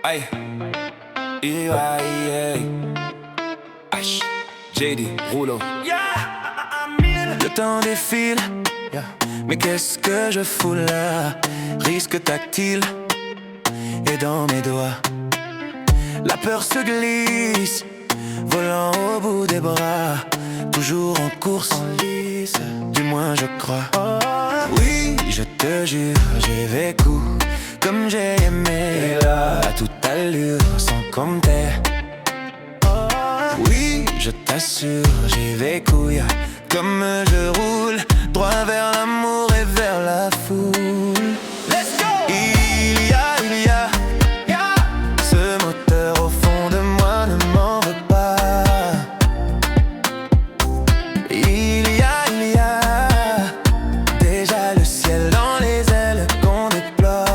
Aïe, JD, Rouleau. Le temps défile, mais qu'est-ce que je fous là? Risque tactile, et dans mes doigts la peur se glisse, volant au bout des bras. Toujours en course, en lice, du moins je crois. Oui, je te jure, j'ai vécu comme j'ai aimé, à toute allure, sans compter. Oui, je t'assure, j'ai vécu comme je roule, droit vers l'amour et vers la foule. Let's go! Il y a ce moteur au fond de moi, ne m'en veux pas. Il y a déjà le ciel dans les ailes qu'on déploie.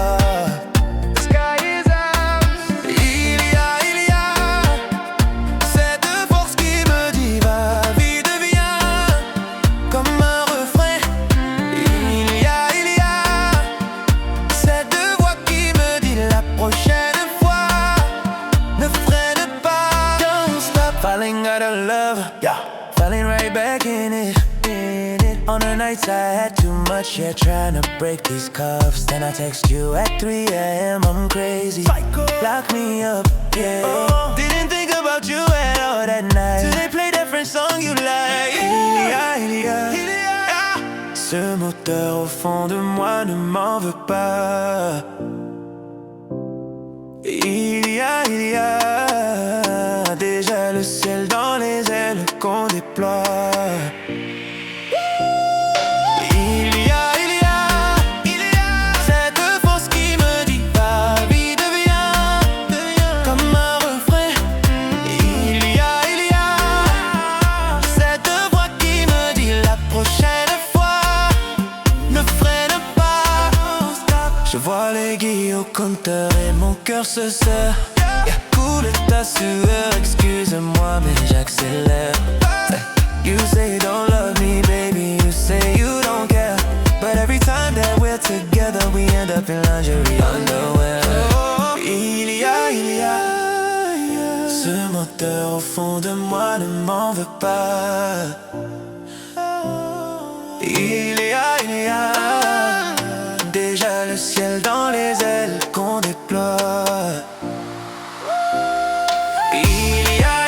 The sky is ours. Il y a cette force qui me dit va, vie devient comme un refrain. Il y a cette voix qui me dit la prochaine fois ne freine pas. Don't stop falling out of love, falling right back in it. On the nights I had too much, trying to break these cuffs. Then I text you at 3 a.m. I'm crazy, lock me up, Didn't think about you at all that night, till they play different song you like. Il y a ce moteur au fond de moi, ne m'en veux pas. Il y a déjà le ciel dans les ailes qu'on déploie. Il y a cette force qui me dit va, vie devient comme un refrain. Il y a cette voix qui me dit la prochaine fois ne freine pas. Je vois l'aiguille au compteur et mon cœur se serre. Coule ta sueur, excuse-moi mais j'accélère. You say you don't love me, baby, you say you don't care. But every time that we're together, we end up in lingerie underwear. Il y a ce moteur au fond de moi, ne m'en veux pas. Il y a déjà le ciel dans les ailes qu'on déploie. Il y a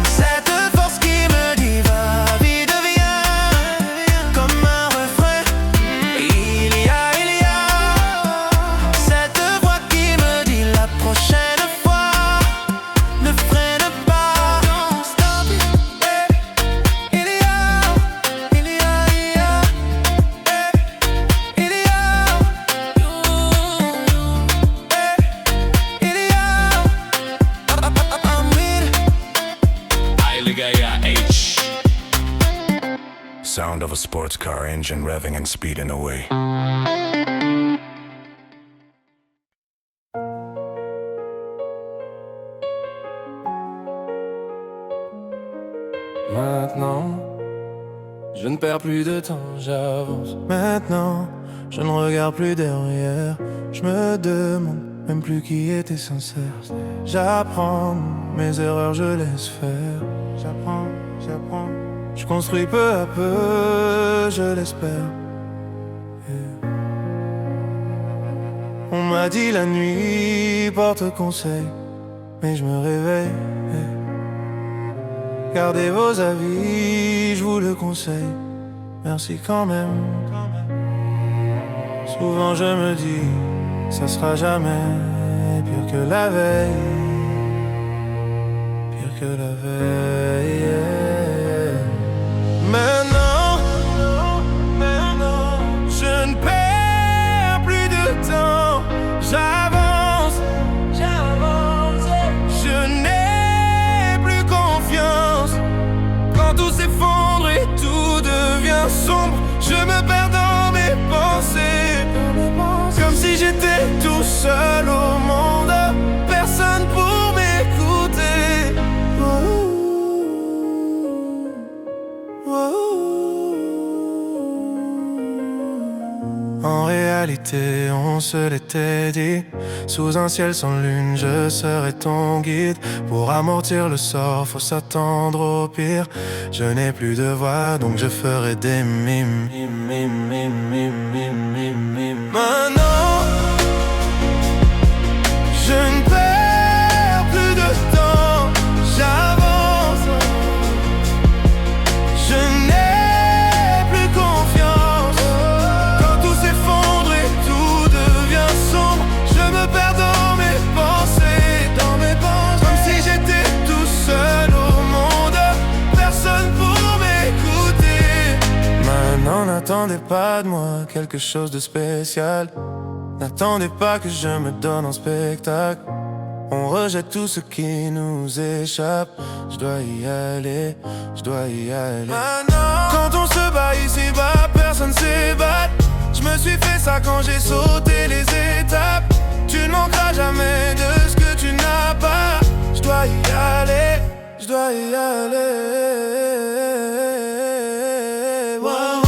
cette force qui me dit va, vie devient comme un refrain. Il y a cette voix qui me dit la prochaine fois ne freine pas. Don't stop it, baby. Il y Sound of a sports car engine revving and speeding away. Maintenant, je ne perds plus de temps, j'avance. Maintenant, je ne regarde plus derrière. Je me demande même plus qui était sincère. J'apprends mes erreurs, je laisse faire. J'apprends. Je construis peu à peu, je l'espère. On m'a dit la nuit porte conseil, mais je me réveille. Gardez vos avis, je vous le conseille. Merci quand même. Souvent je me dis, ça sera jamais pire que la veille. Pire que la veille. Maintenant, je ne perds plus de temps. J'avance. Je n'ai plus confiance. Quand tout s'effondre et tout devient sombre, je me perds dans mes pensées. Comme si j'étais tout seul au monde, personne pour m'écouter. Whoa. on se l'était dit. Sous un ciel sans lune, je serai ton guide. Pour amortir le sort, faut s'attendre au pire. Je n'ai plus de voix, donc je ferai des mimes. Maintenant, je ne perds plus de temps, j'avance. Je n'ai plus confiance. Quand tout s'effondre et tout devient sombre, je me perds dans mes pensées, comme si j'étais tout seul au monde, personne pour m'écouter. Maintenant, n'attendez pas de moi quelque chose de spécial. N'attendez pas que je me donne en spectacle. On rejette tout ce qui nous échappe. Je dois y aller, je dois y aller. Maintenant, quand on se bat ici bas, personne s'ébat. Je me suis fait ça quand j'ai sauté les étapes. Tu ne manqueras jamais de ce que tu n'as pas. Je dois y aller, je dois y aller. Wow.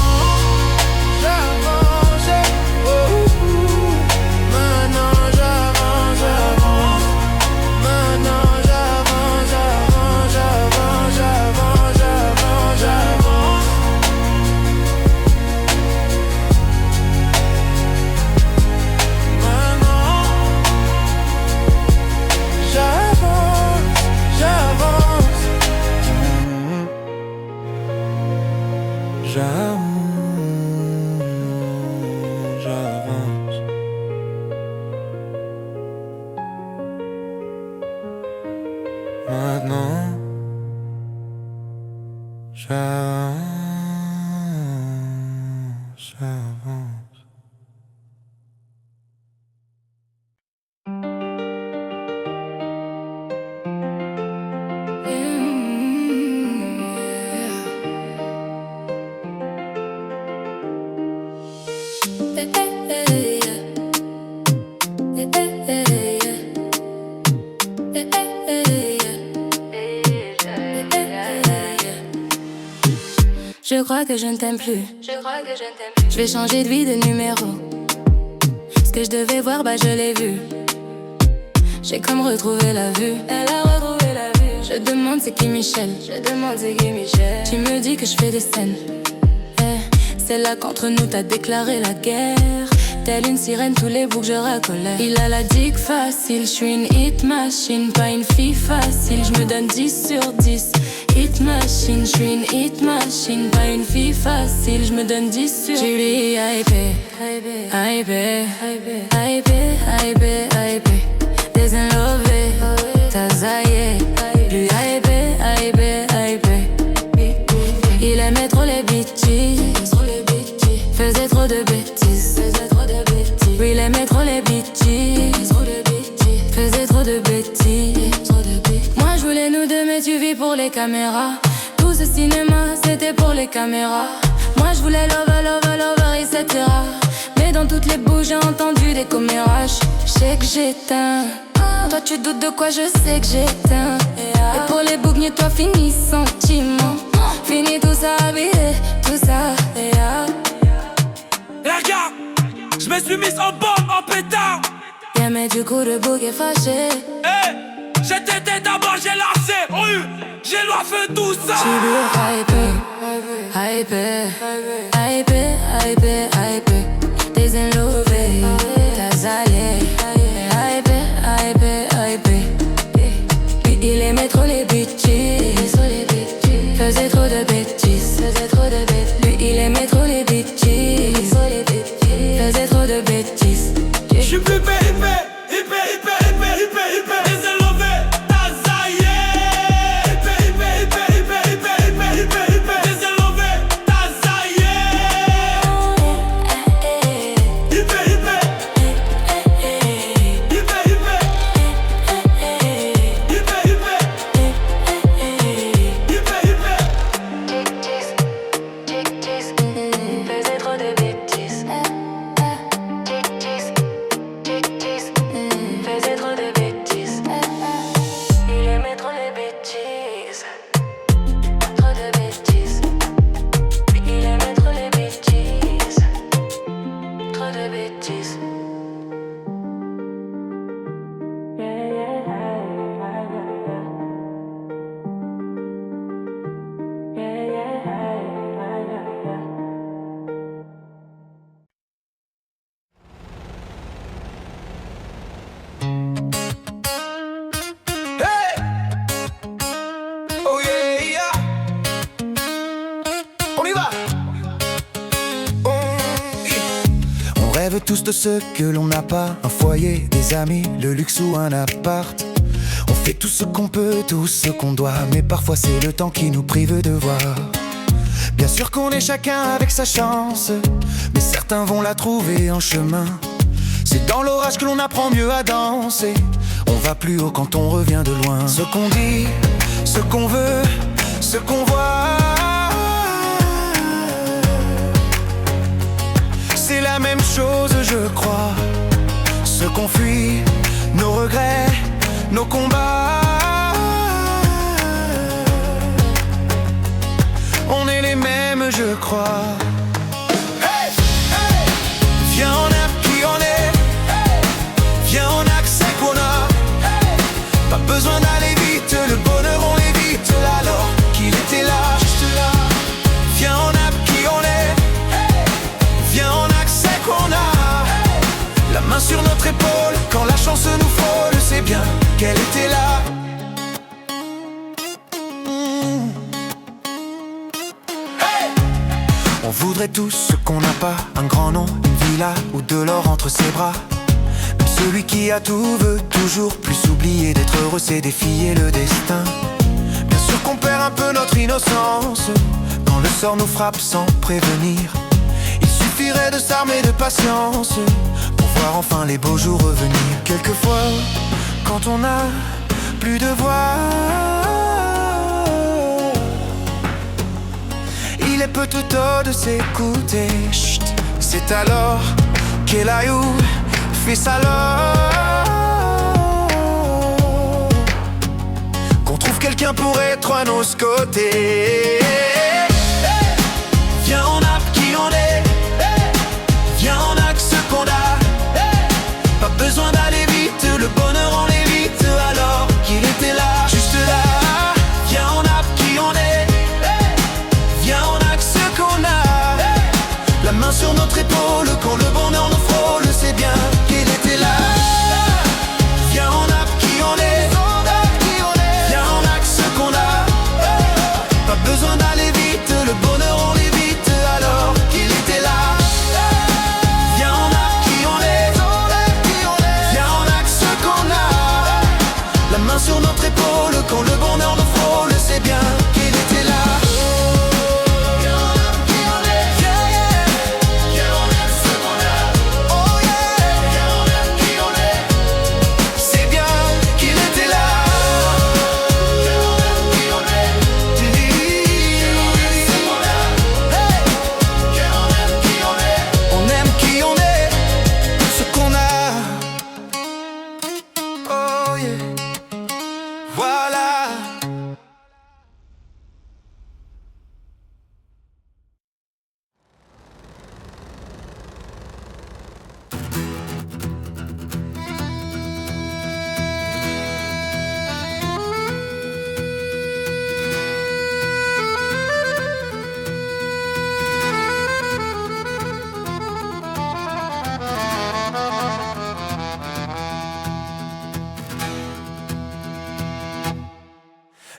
J'avance. Maintenant, j'avance, j'avance. Je crois que je ne t'aime plus. Je vais changer de vie, de numéro. Ce que je devais voir, bah je l'ai vu. J'ai comme retrouvé la vue. Elle a retrouvé la vue. Je demande c'est qui Michel. Tu me dis que je fais des scènes. C'est là qu'entre nous t'as déclaré la guerre. Telle une sirène, tous les boucs je racolais. Il a la dick facile, je suis une hit machine. Pas une fille facile, je me donne 10 sur 10. Hit machine, je suis une hit machine. Pas une fille facile, je me donne 10 sur 10. Julie hypé, désenlevé, t'as zaillé. Lui hypé. Il aimait trop les bitches, faisait trop de bêtises. Oui, il aimait trop les bitches, faisait trop de bêtises. Moi je voulais nous deux mais tu vis pour les caméras. Tout ce cinéma c'était pour les caméras. Moi je voulais lover, etc. Mais dans toutes les bouches j'ai entendu des commérages. Je sais que j'éteins. Toi tu doutes de quoi, je sais que j'éteins. Et pour les boucles, toi finis sentiment. Fini tout ça, tout ça. Regarde, je me suis mis en bombe, en pétard. Yeah, mais du coup le bouc est fâché. Hey, j'étais d'abord, j'ai lâché. J'ai loin fait tout ça. Tu lui hype. Désenlevé, t'as zaillé. Hype. Puis il aimait trop les bitches. Faisait trop de bêtises. Lui il aimait trop les bitches. Faisait trop de bêtises. J'suis plus hyper. Désolé, t'as zaillé. Hyper. Désolé, t'as zaillé. Hyper. Faisait trop de bêtises. tous de ce que l'on n'a pas. Un foyer, des amis, le luxe ou un appart. On fait tout ce qu'on peut, tout ce qu'on doit, mais parfois c'est le temps qui nous prive de voir. Bien sûr qu'on est chacun avec sa chance, mais certains vont la trouver en chemin. C'est dans l'orage que l'on apprend mieux à danser. On va plus haut quand on revient de loin. Ce qu'on dit, ce qu'on veut, ce qu'on voit, c'est la même chose, je crois. Ce qu'on fuit, nos regrets, nos combats, on est les mêmes, je crois. Hey, hey. Viens, on a qui on est. Hey. Viens, on accepte qu'on a. Hey. Pas besoin d'aller vite, le bonheur on l'évite. Alors qu'il était là, juste là. Viens, on a qui on est. Hey. Viens, on accepte qu'on a. Hey. La main sur notre épaule, quand la chance nous frôle, c'est bien qu'elle était là. On voudrait tous ce qu'on n'a pas, un grand nom, une villa ou de l'or entre ses bras. Même celui qui a tout veut toujours plus oublier d'être heureux, c'est défier le destin. Bien sûr qu'on perd un peu notre innocence quand le sort nous frappe sans prévenir. Il suffirait de s'armer de patience pour voir enfin les beaux jours revenir. Quelquefois, quand on n'a plus de voix, il est peu tout tôt de s'écouter. Chut, c'est alors qu'Elaïou fait sa love, qu'on trouve quelqu'un pour être à nos côtés. Hey, viens, on a qui on est. Hey, viens, on a que ce qu'on a. Hey, pas besoin d'aller vite, le bonheur on l'évite. Alors qu'il était là, juste là. Viens, on a qui on est. Viens, on a que ce qu'on a. La main sur notre épaule, quand le bonheur nous frôle, c'est bien qu'il était là. Viens, on a qui on est. Viens, on a que ce qu'on a. Pas besoin d'aller vite, le bonheur on l'évite. Alors qu'il était là. Viens, on a qui on est. Viens, on a que ce qu'on a. La main sur notre épaule, quand le bonheur nous frôle, c'est bien qu'il était là.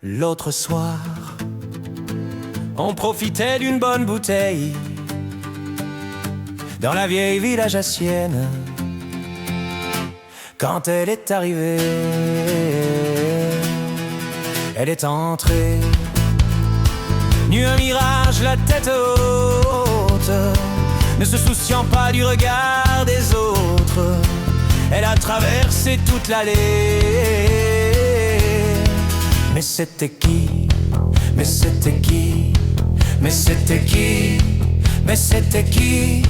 L'autre soir, on profitait d'une bonne bouteille dans la vieille ville alsacienne. Quand elle est arrivée, elle est entrée, nue un mirage, la tête haute, ne se souciant pas du regard des autres. Elle a traversé toute l'allée. Mais c'était qui? Mais c'était qui? Mais c'était qui? Mais c'était qui?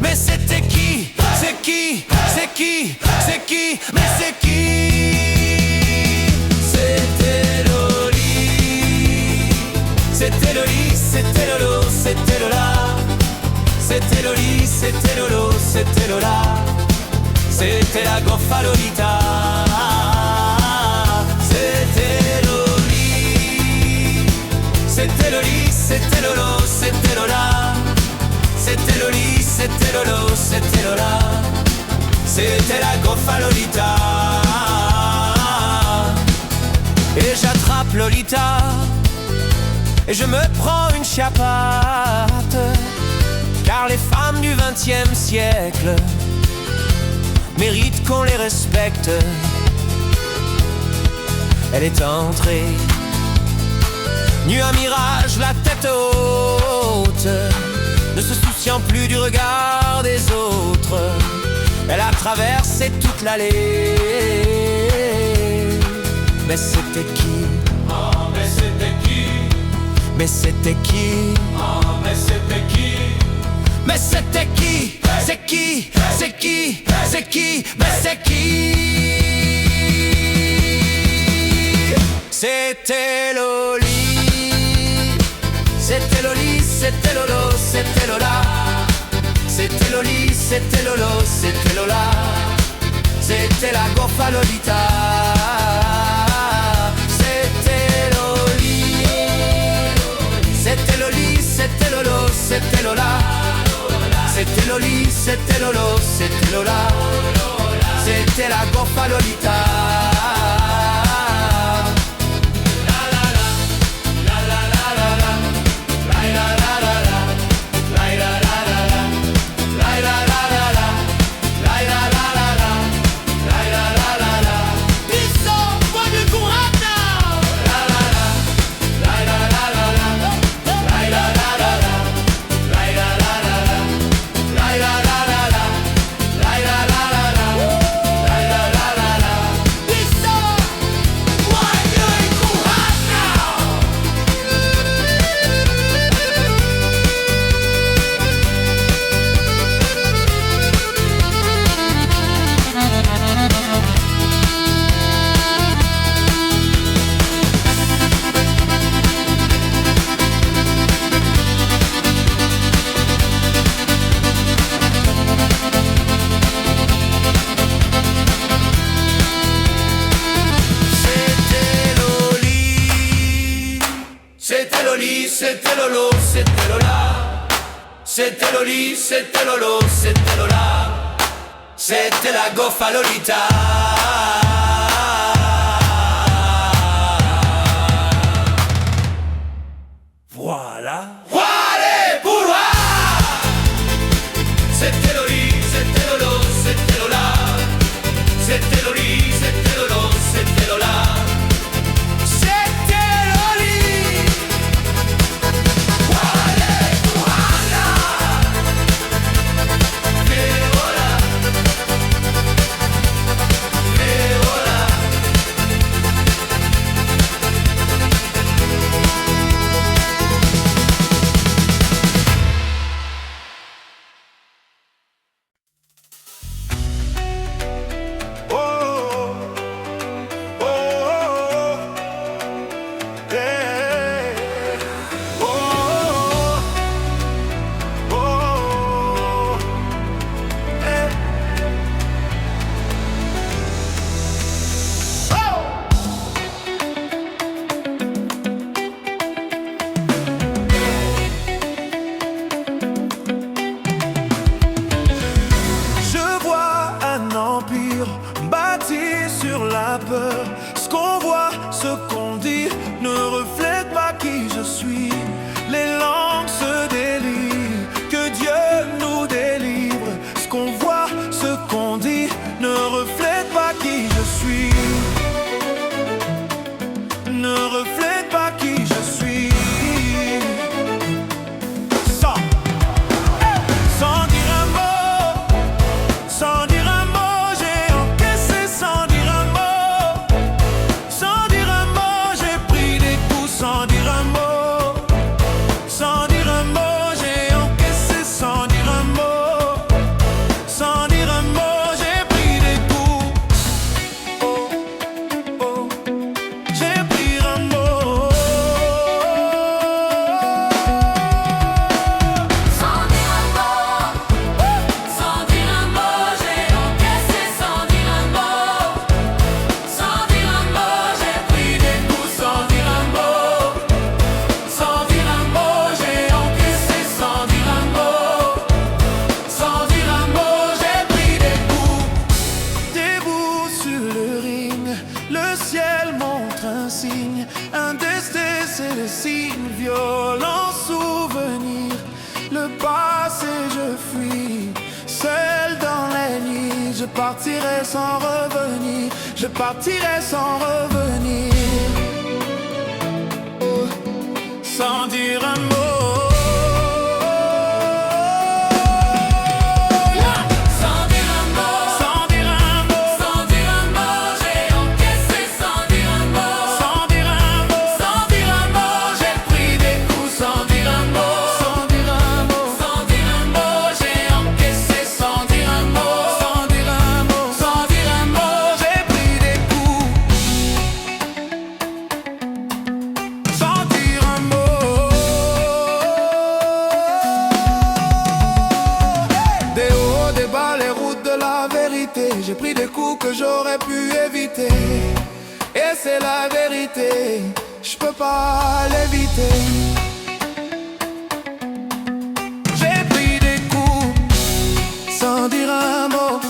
Mais c'était qui? C'est qui? C'est qui? C'est qui? Mais c'est qui? C'était Loli. C'était Loli, c'était Lolo, c'était Lola. C'était Loli, c'était Lolo, c'était Lola. C'était la goffa Lolita. C'était Loli. C'était Loli, c'était Lolo, c'était Lola. C'était Loli, c'était Lolo, c'était Lola. C'était la goffa Lolita. Et j'attrape Lolita et je me prends une chiappate, car les femmes du XXe siècle qu'on les respecte. Elle est entrée, nue à mirage, la tête haute, ne se souciant plus du regard des autres. Elle a traversé toute l'allée. Mais c'était qui? Oh, mais c'était qui? Mais c'était qui? Oh, mais c'était qui? Mais c'était qui? C'est qui? C'est qui? C'est qui? Mais c'est qui? C'était Loli. C'était Loli, c'était Lolo, c'était Lola. C'était Loli, c'était Lolo, c'était Lola. C'était la Goffa Lolita. C'était Loli. C'était Loli, c'était Lolo, c'était Lola. C'était Loli, c'était Lolo, c'était Lola. C'était la Goffa Lolita. C'était Loli, c'était Lolo, c'était Lola. C'était Loli, c'était Lolo, c'était Lola. C'était la Goffa Lolita. Voilà. Voilà pour moi. C'était Loli, c'était Lolo, c'était Lola. C'était Loli, c'était Lolo, c'était Lola. je partirai sans revenir, je partirai sans revenir, sans dire un mot. J'ai pris des coups que j'aurais pu éviter, et c'est la vérité, je peux pas l'éviter. J'ai pris des coups sans dire un mot.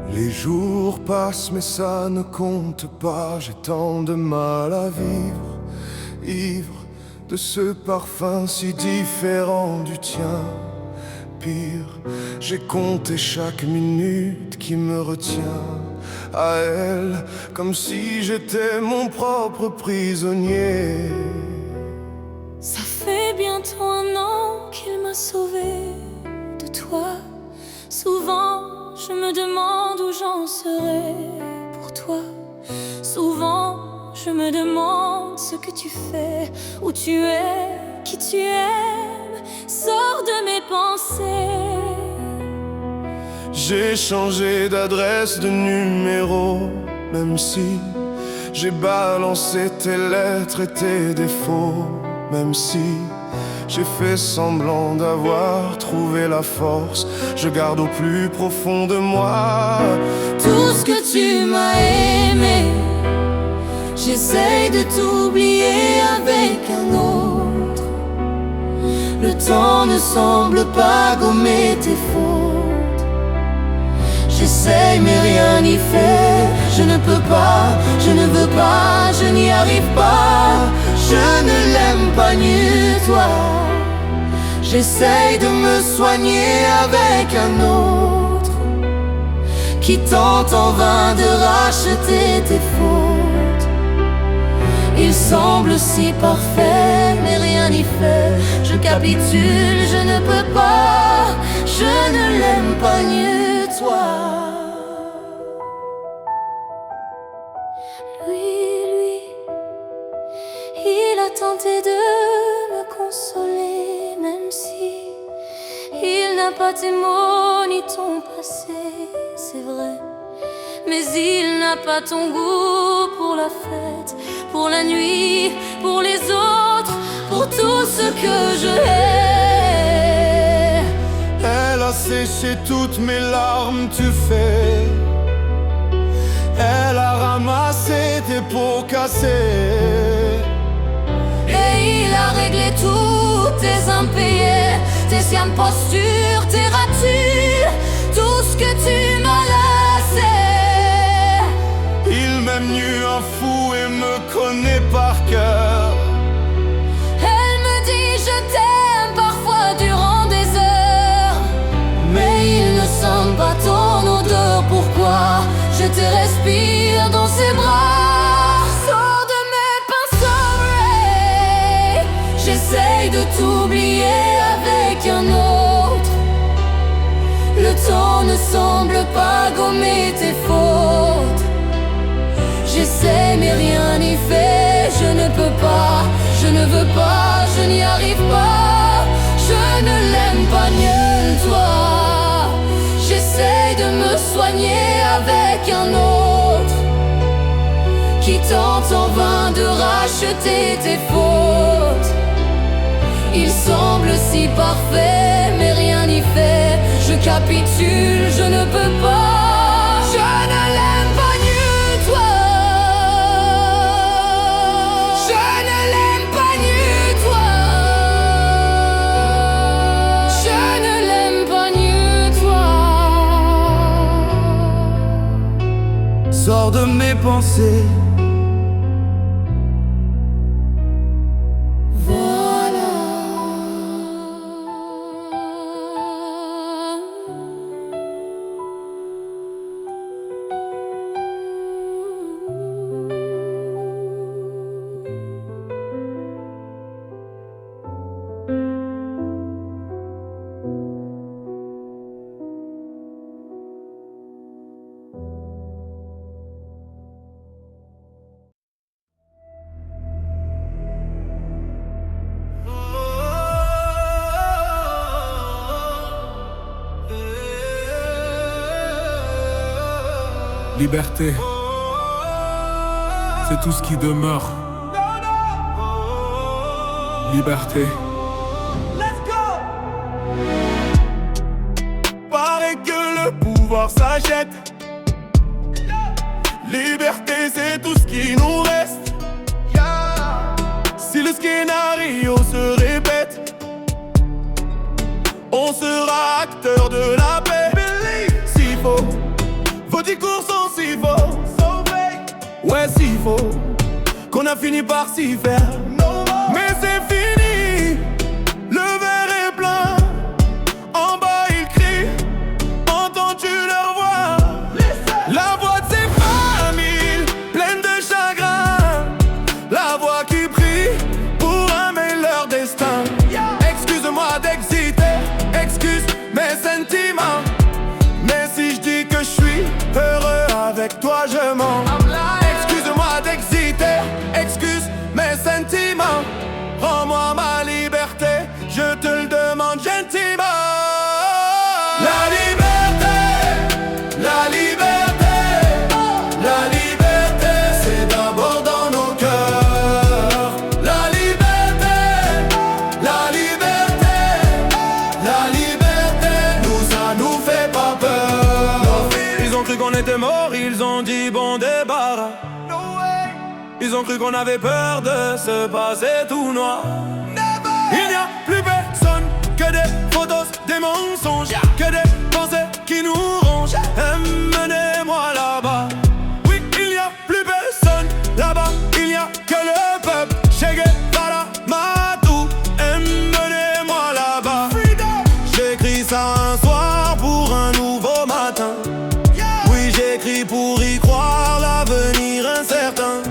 Les jours passent mais ça ne compte pas, j'ai tant de mal à vivre, ivre de ce parfum si différent du tien. Pire, j'ai compté chaque minute qui me retient à elle, comme si j'étais mon propre prisonnier. Ça fait bientôt 1 an qu'il m'a sauvé de toi. Souvent je me demande où j'en serai pour toi. Souvent je me demande ce que tu fais, où tu es, qui tu aimes. Sors de mes pensées. J'ai changé d'adresse, de numéro, même si j'ai balancé tes lettres et tes défauts, même si j'ai fait semblant d'avoir trouvé la force, je garde au plus profond de moi tout ce que tu m'as aimé. J'essaye de t'oublier avec un autre. Le temps ne semble pas gommer tes fautes. J'essaye mais rien n'y fait. Je ne peux pas, je ne veux pas, je n'y arrive pas. Je ne l'aime pas mieux toi. J'essaye de me soigner avec un autre qui tente en vain de racheter tes fautes. Il semble si parfait, mais rien n'y fait. Je capitule, je ne peux pas, je ne l'aime pas mieux toi. Lui, il a tenté de me consoler, même si il n'a pas tes mots ni ton passé, c'est vrai. Mais il n'a pas ton goût pour la fête, pour la nuit, pour les autres, pour tout ce que je hais. Elle a séché toutes mes larmes, tu fais. Elle a ramassé tes pots cassés. Et il a réglé tous tes impayés, tes siennes postures, tes ratures, tout ce que tu m'as laissé. Il m'aime nu un fou et me connaît par cœur. Elle me dit je t'aime parfois durant des heures, mais il ne sent pas ton odeur. Pourquoi je te respire dans ses bras? Sors de mes pinceaux, Ray. J'essaye de t'oublier avec un autre. Le temps ne semble pas gommer tes fautes. J'essaie mais rien n'y peux pas, je n'y arrive pas. Je ne l'aime pas mieux que toi. J'essaye de me soigner avec un autre qui tente en vain de racheter tes fautes. Il semble si parfait, mais rien n'y fait. Je capitule, je ne peux pas. Je ne l'aime pas mieux que toi. Je ne l'aime pas mieux que toi. Je ne l'aime pas mieux que toi. Sors de mes pensées. Liberté, c'est tout ce qui demeure. Liberté. Paraît que le pouvoir s'achète. Liberté, c'est tout ce qui nous reste. Si le scénario se répète, on sera acteur de la paix. S'il faut, vos discours sont si faux. Ouais, s'il faut, qu'on a fini par s'y faire. Mais c'est fini, le verre est plein. En bas ils crient, entends-tu leur voix? La voix de ces familles pleines de chagrin, la voix qui prie pour aimer leur destin. Excuse-moi d'exiter, excuse mes sentiments, mais si je dis que je suis heureux avec toi, je mens. Excuse-moi d'exiter, excuse mes sentiments, rends-moi ma liberté, je te le demande gentiment. La liberté, la liberté, la liberté, c'est d'abord dans nos cœurs. La liberté, la liberté, la liberté, nous ça nous fait pas peur. Ils ont cru qu'on était morts, ils ont dit bon débarras. Ils ont cru qu'on avait peur de se passer tout noir. Il n'y a plus personne que des photos, des mensonges, que des pensées qui nous rongent. Emmenez-moi là-bas. Oui, il n'y a plus personne là-bas. Il n'y a que le peuple. Che Guevara, Matou. Emmenez-moi là-bas. J'écris ça un soir pour un nouveau matin. Oui, j'écris pour y croire, l'avenir incertain.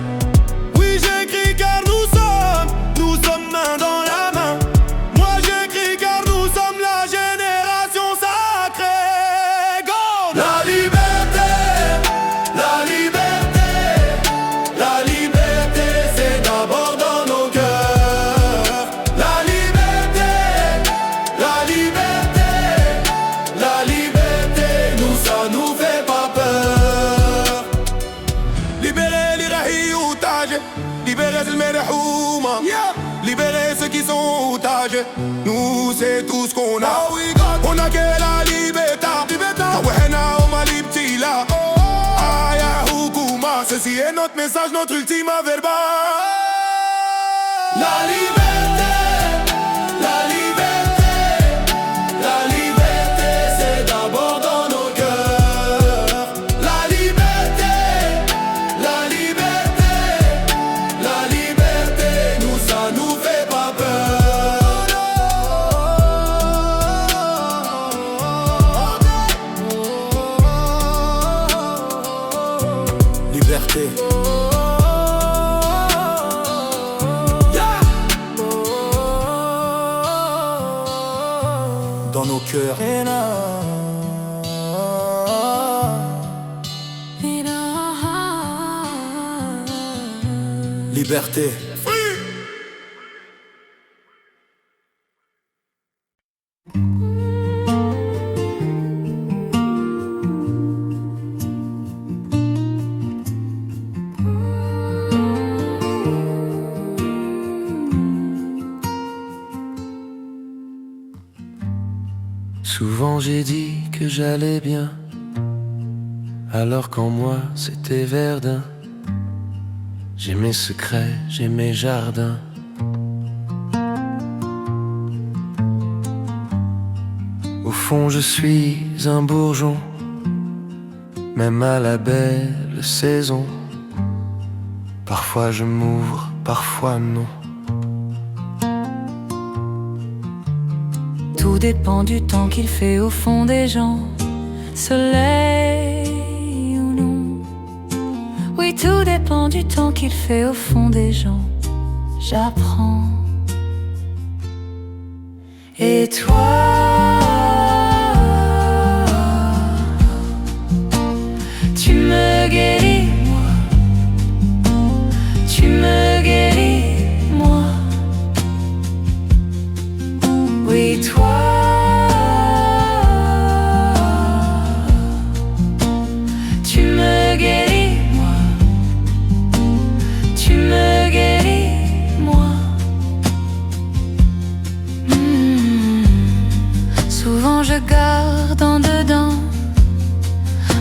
Oui, j'écris car nous sommes main dans la main. Moi j'écris car nous sommes la génération sacrée. Go! La liberté, la liberté, la liberté, c'est d'abord dans nos cœurs. La liberté, la liberté, la liberté, nous ça nous fait pas peur. Libérer l'Irahi otage, libérer le Merhouma, libérer ceux qui sont otages. Nous c'est tout ce qu'on a. On a que la liberté. Tawahena au Malibti là. Aya Hukuma. Ceci est notre message, notre ultima verba. La liberté, la liberté, la liberté, c'est d'abord dans nos cœurs. La liberté, la liberté, la liberté, nous ça nous fait pas peur. Liberté. Dans nos cœurs. Liberté. Souvent j'ai dit que j'allais bien, alors qu'en moi c'était Verdun. J'ai mes secrets, j'ai mes jardins. Au fond je suis un bourgeon, même à la belle saison. Parfois je m'ouvre, parfois non. Tout dépend du temps qu'il fait au fond des gens, soleil ou non. Oui, tout dépend du temps qu'il fait au fond des gens. J'apprends. Et toi, tu me guéris, moi. Tu me guéris, moi. Oui, toi, tu me guéris, moi. Tu me guéris, moi. Souvent je garde en dedans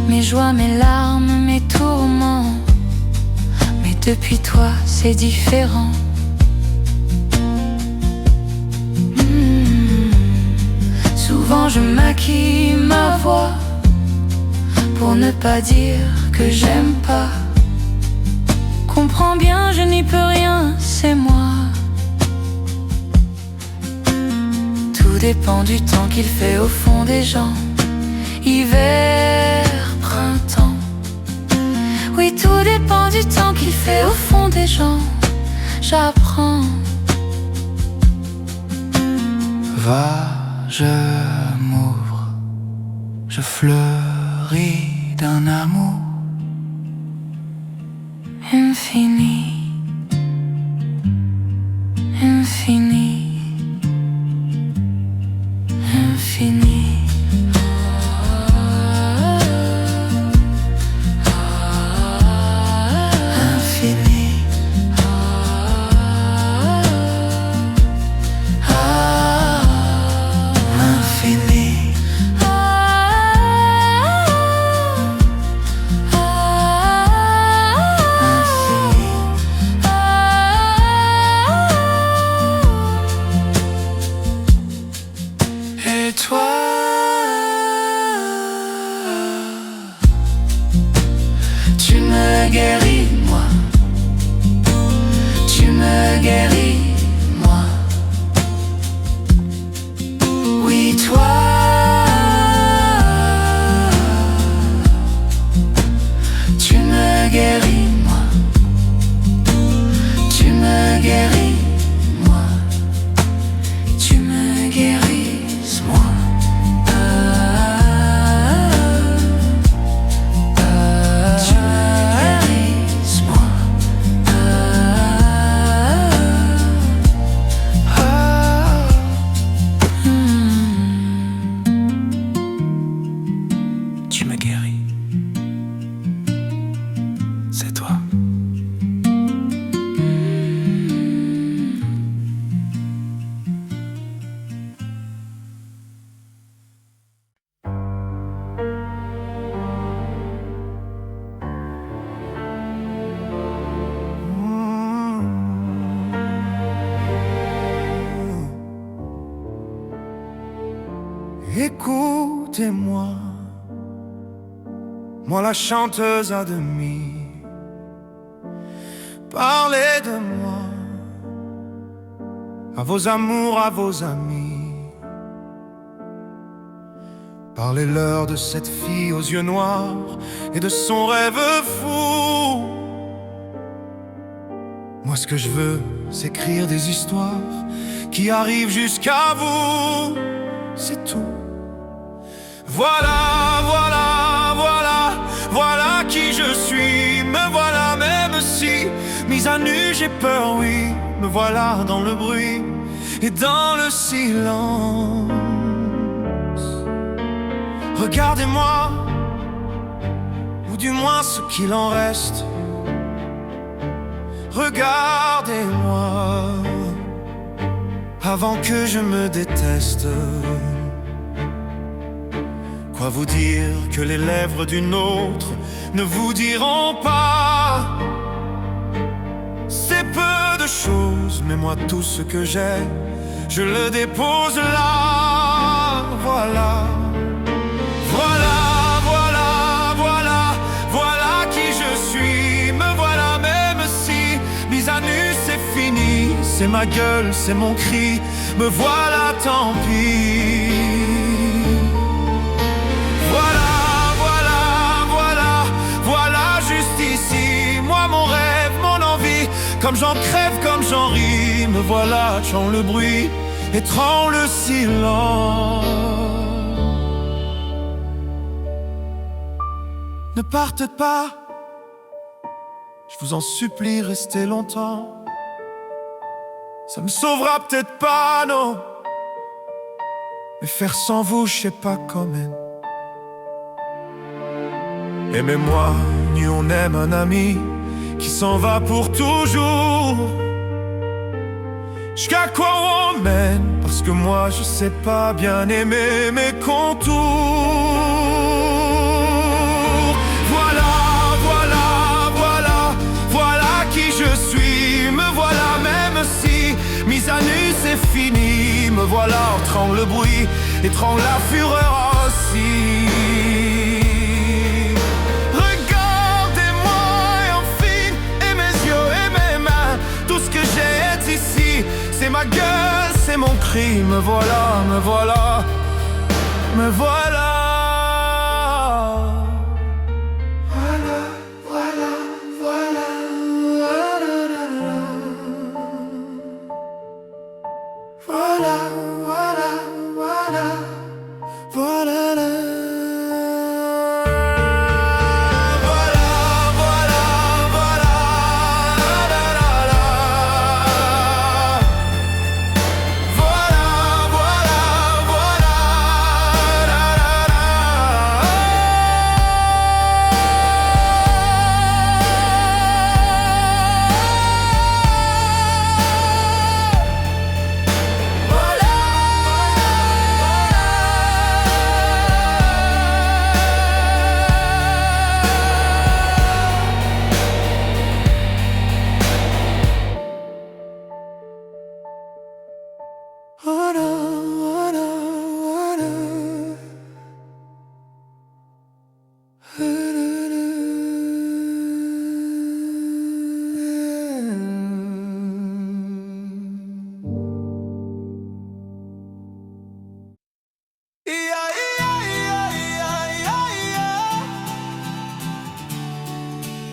mes joies, mes larmes, mes tourments. Mais depuis toi, c'est différent. Souvent je maquille ma voix pour ne pas dire que j'aime pas. Comprends bien, je n'y peux rien, c'est moi. Tout dépend du temps qu'il fait au fond des gens. Hiver, printemps. Oui, tout dépend du temps qu'il fait au fond des gens. J'apprends. Va, je m'ouvre, je fleuris d'un amour Infini, infini, infini. Et toi, tu me guéris, moi. Tu me guéris, moi. Oui, toi, tu me guéris, moi. Tu me guéris, moi. Tu me guéris, moi. Tu me guéris. C'est toi. Écoutez-moi, moi la chanteuse à demi. Parlez de moi à vos amours, à vos amis. Parlez-leur de cette fille aux yeux noirs et de son rêve fou. Moi ce que je veux, c'est écrire des histoires qui arrivent jusqu'à vous. C'est tout. Voilà, voilà, voilà, voilà qui je suis. Me voilà même si, mise à nu, j'ai peur, oui. Me voilà dans le bruit et dans le silence. Regardez-moi, ou du moins ce qu'il en reste. Regardez-moi, avant que je me déteste. Quoi vous dire que les lèvres d'une autre ne vous diront pas? C'est peu de choses, mais moi tout ce que j'ai, je le dépose là. Voilà. Voilà, voilà, voilà, voilà qui je suis. Me voilà même si mise à nu c'est fini. C'est ma gueule, c'est mon cri. Me voilà, tant pis. Voilà, voilà, voilà, voilà juste ici. Moi mon rêve, mon envie. Comme j'en crève, comme j'en ris. Me voilà, chant le bruit et tremble le silence. Ne partez pas, je vous en supplie, restez longtemps. Ça me sauvera peut-être pas, non, mais faire sans vous, je sais pas comment. Aimez-moi, ni on aime un ami qui s'en va pour toujours. Jusqu'à quoi on mène? Parce que moi je sais pas bien aimer mes contours. Mise à nu c'est fini, me voilà entrant le bruit, étrangle la fureur aussi. Regardez-moi et enfin, et mes yeux et mes mains, tout ce que j'ai est ici, c'est ma gueule, c'est mon cri, me voilà, me voilà, me voilà.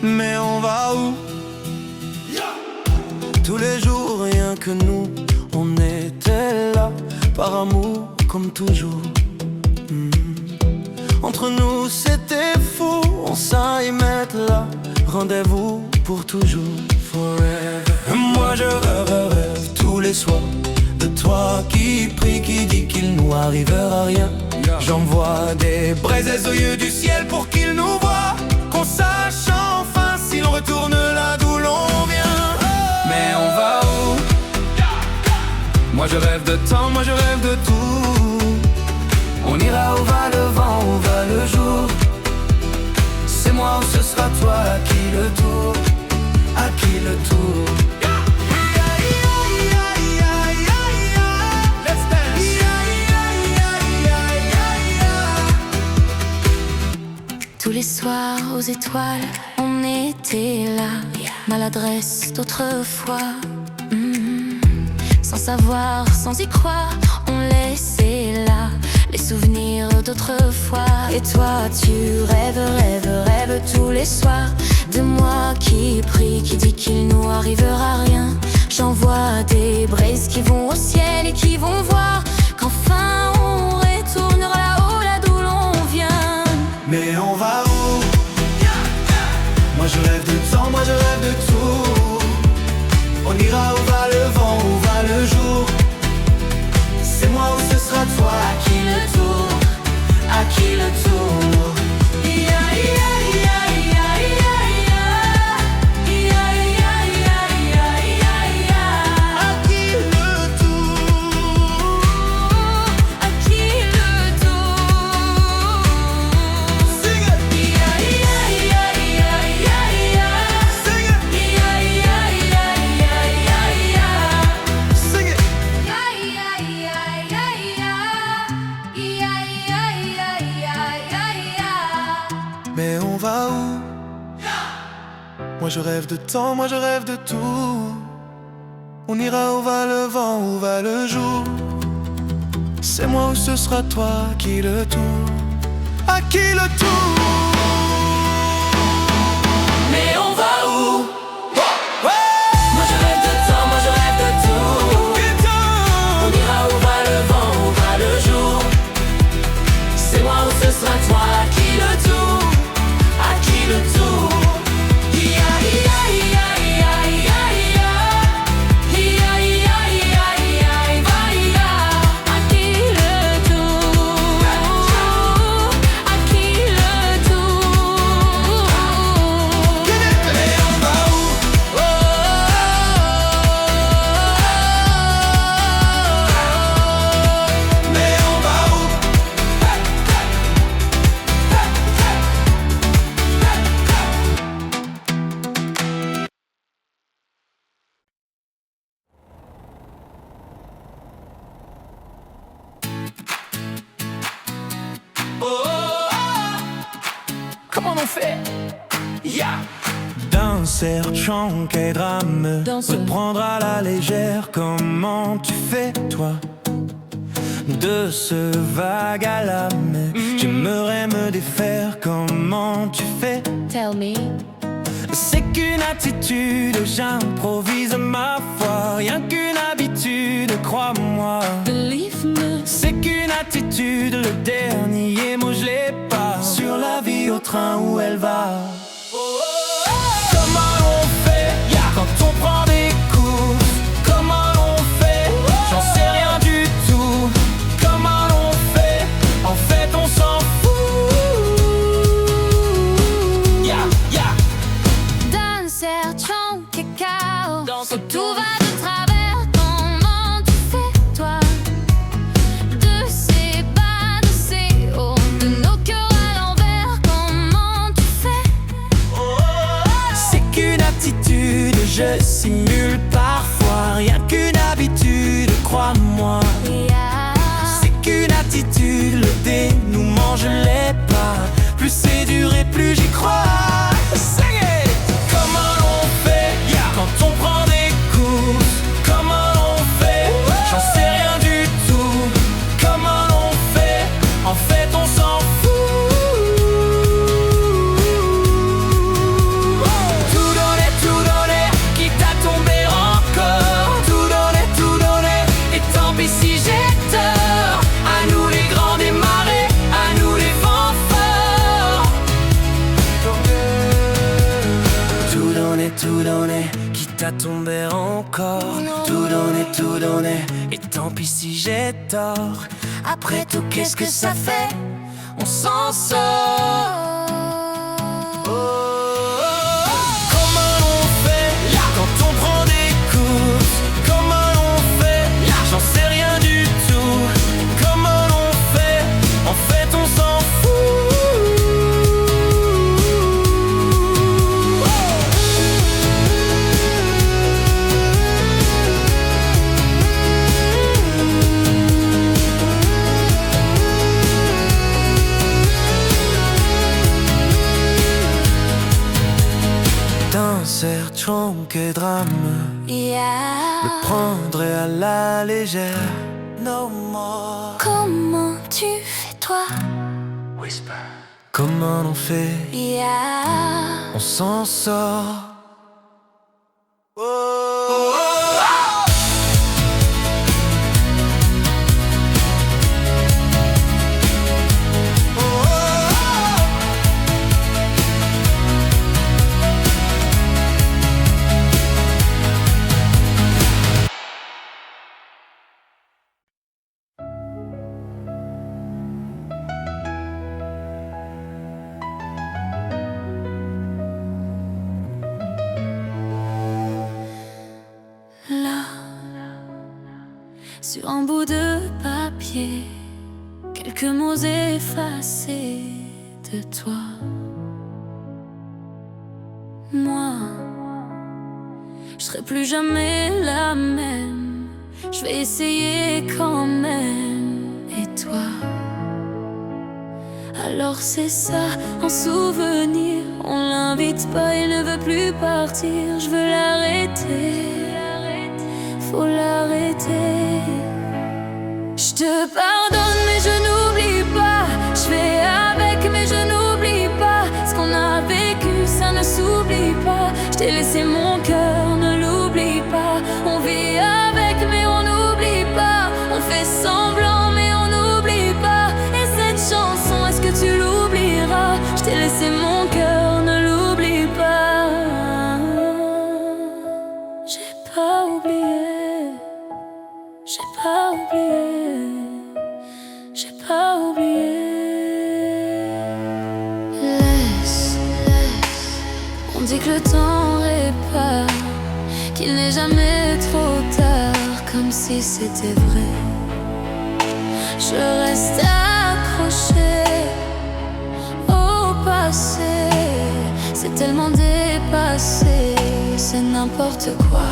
Mais on va où? Tous les jours, rien que nous, on était là, par amour comme toujours. Entre nous c'était fou, on s'y mettre là, rendez-vous pour toujours, forever. Moi je rêve tous les soirs de toi qui prie, qui dit qu'il nous arrivera rien. J'envoie des braises aux yeux du ciel pour qu'il nous voie, qu'on sache enfin si l'on retourne là d'où l'on vient. Mais on va où? Moi je rêve de temps, moi je rêve de tout. On ira où va le vent, où va le jour. C'est moi ou ce sera toi, à qui le tour, à qui le tour. Tous les soirs aux étoiles, on était là, maladresse d'autrefois. Sans savoir, sans y croire, on laissait là les souvenirs d'autrefois. Et toi tu rêves tous les soirs de moi qui prie, qui dit qu'il nous arrivera rien. J'envoie des braises qui vont au ciel et qui vont voir qu'enfin on retournera là-haut, là d'où l'on vient. Mais on va où? Moi je rêve de temps, moi je rêve de tout. On ira où va le vent, où va le jour. C'est moi ou ce sera toi, à qui le tour, à qui le tour. À qui le tour. je rêve de temps, moi je rêve de tout. On ira où va le vent, où va le jour. C'est moi ou ce sera toi, qui le tour, à qui le tour. Mais on va où? Moi je rêve de temps, moi je rêve de tout. On ira où va le vent, où va le jour. C'est moi ou ce sera toi, qui le tour, à qui le tour. Comment on fait? D'un serpent et drame, te prendre à la légère. Comment tu fais toi? De ce vague à l'âme, j'aimerais me défaire. Comment tu fais? Tell me. C'est qu'une attitude, j'improvise ma foi. Rien qu'une habitude, crois-moi. Believe me. C'est qu'une attitude, le dernier mot je l'ai pas. Sur la vie au train où elle va. Comment on fait quand on prend des coups? Comment on fait? J'en sais rien du tout. Comment on fait? En fait on s'en fout. D'un serpent cacao, tout va de travers. Comment tu fais toi? De ces bas, de ces hauts, de nos cœurs à l'envers. Comment tu fais? C'est qu'une attitude, je simule parfois. Rien qu'une habitude, crois-moi. C'est qu'une attitude, le dénouement je l'ai pas. Plus c'est dur et plus j'y crois. Sing it! Comment on fait quand on prend des coups? Comment on fait? J'en sais rien du tout. Comment on fait? En fait on s'en fout. Tout donner, quitte à tomber encore. Tout donner, et tant pis si j'ai tort. À nous les grands des marées, à nous les vents forts. Tout donner, quitte à tomber encore. Tout donner, et tant pis si j'ai tort. Après tout, qu'est-ce que ça fait? On s'en sort. Comment on fait quand on prend des coups? Comment on fait? J'en sais rien du tout. Comment on fait? En fait on s'en fout. D'un serpent et drame, le prendrait à la légère. No more. Comment tu fais toi? Comment on fait? On s'en sort. Là, sur un bout de papier, quelques mots effacés de toi. Moi, je serai plus jamais la même. Je vais essayer quand même. Et toi? Alors c'est ça, en souvenir, On l'invite pas, il ne veut plus partir. Je veux l'arrêter, faut l'arrêter. Je te pardonne mais je n'oublie pas. Je fais avec mais je n'oublie pas. Ce qu'on a vécu ça ne s'oublie pas. Je t'ai laissé mon cœur, ne l'oublie pas. On vit avec mais on n'oublie pas. On fait semblant mais on n'oublie pas. Et cette chanson, est-ce que tu l'oublieras? Je t'ai laissé mon cœur, ne l'oublie pas. J'ai pas oublié. J'ai pas oublié. J'ai pas oublié. Laisse. On dit que le temps répare, qu'il n'est jamais trop tard, comme si c'était vrai. Je reste accrochée au passé, c'est tellement dépassé, c'est n'importe quoi.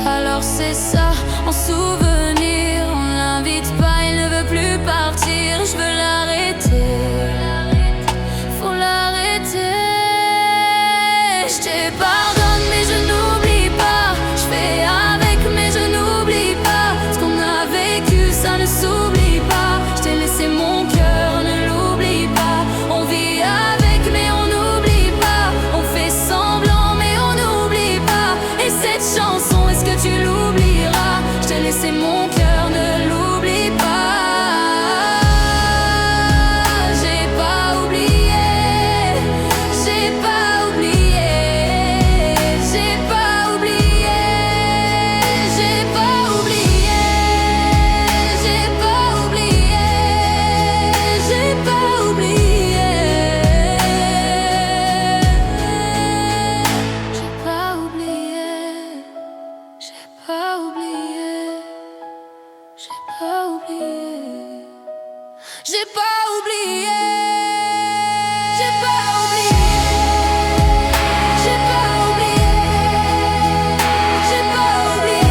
Alors c'est ça, en souvenir, on l'invite pas, il ne veut plus partir. Je veux l'arrêter, faut l'arrêter. Je te pardonne mais je n'oublie pas. Je fais avec mais je n'oublie pas. Ce qu'on a vécu ça ne s'oublie pas. Je t'ai laissé mon cœur, ne l'oublie pas. On vit avec mais on n'oublie pas. On fait semblant mais on n'oublie pas. Et cette chanson, est-ce que tu l'oublieras? Je t'ai laissé mon cœur, ne l'oublie pas. J'ai pas oublié. J'ai pas oublié. J'ai pas oublié. J'ai pas oublié. J'ai pas oublié. J'ai pas oublié. J'ai pas oublié. J'ai pas oublié. J'ai pas oublié. J'ai pas oublié. J'ai pas oublié. J'ai pas oublié. J'ai pas oublié. J'ai pas oublié.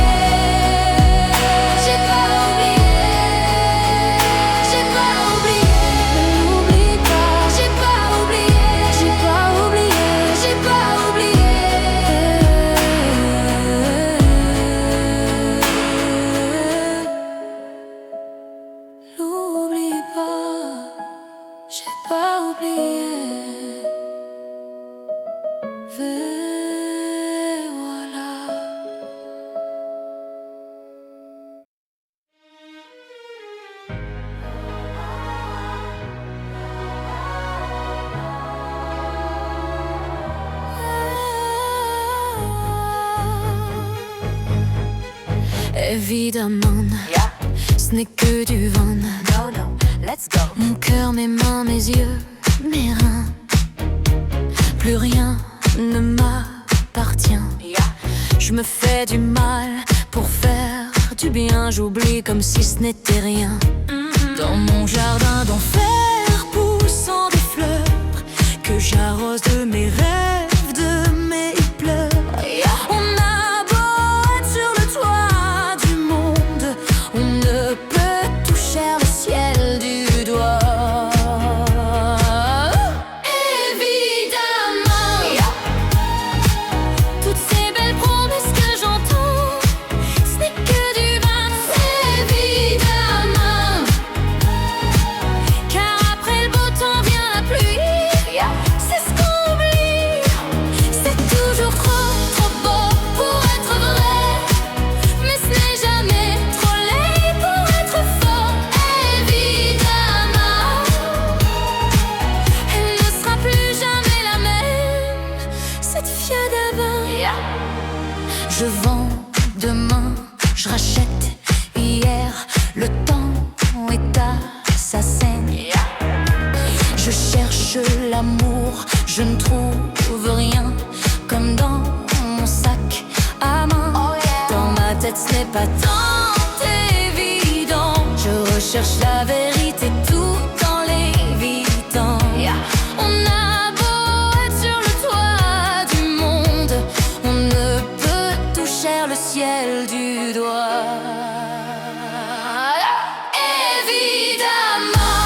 J'ai pas oublié. Ne l'oublie pas. J'ai pas oublié. J'ai pas oublié. J'ai pas oublié. L'oublie pas. J'ai pas oublié. Et voilà. Évidemment, ce n'est que du vent. Let's go. Mon cœur, mes mains, mes yeux, mes reins. Plus rien ne m'appartient. Je me fais du mal pour faire du bien. J'oublie comme si ce n'était rien. Dans mon jardin d'enfer poussant des fleurs que j'arrose de mes rêves, de mes pleurs. On a beau être sur le toit du monde, on ne peut toucher le ciel du doigt. Évidemment, toutes ces belles promesses que j'entends, ce n'est que du vin. Évidemment, car après le beau temps vient la pluie. C'est ce qu'on oublie. C'est toujours trop, trop beau pour être vrai. Mais ce n'est jamais trop laid pour être faux. Évidemment, elle ne sera plus jamais la même, cette fille d'avant. Je vends demain, je rachète hier. Le temps est assassin. Je cherche l'amour, je ne trouve rien. Comme dans mon sac à main. Dans ma tête ce n'est pas tant évident. Je recherche la vérité tout en l'évitant. On a beau être sur le toit du monde, on ne peut toucher le ciel du doigt. Évidemment,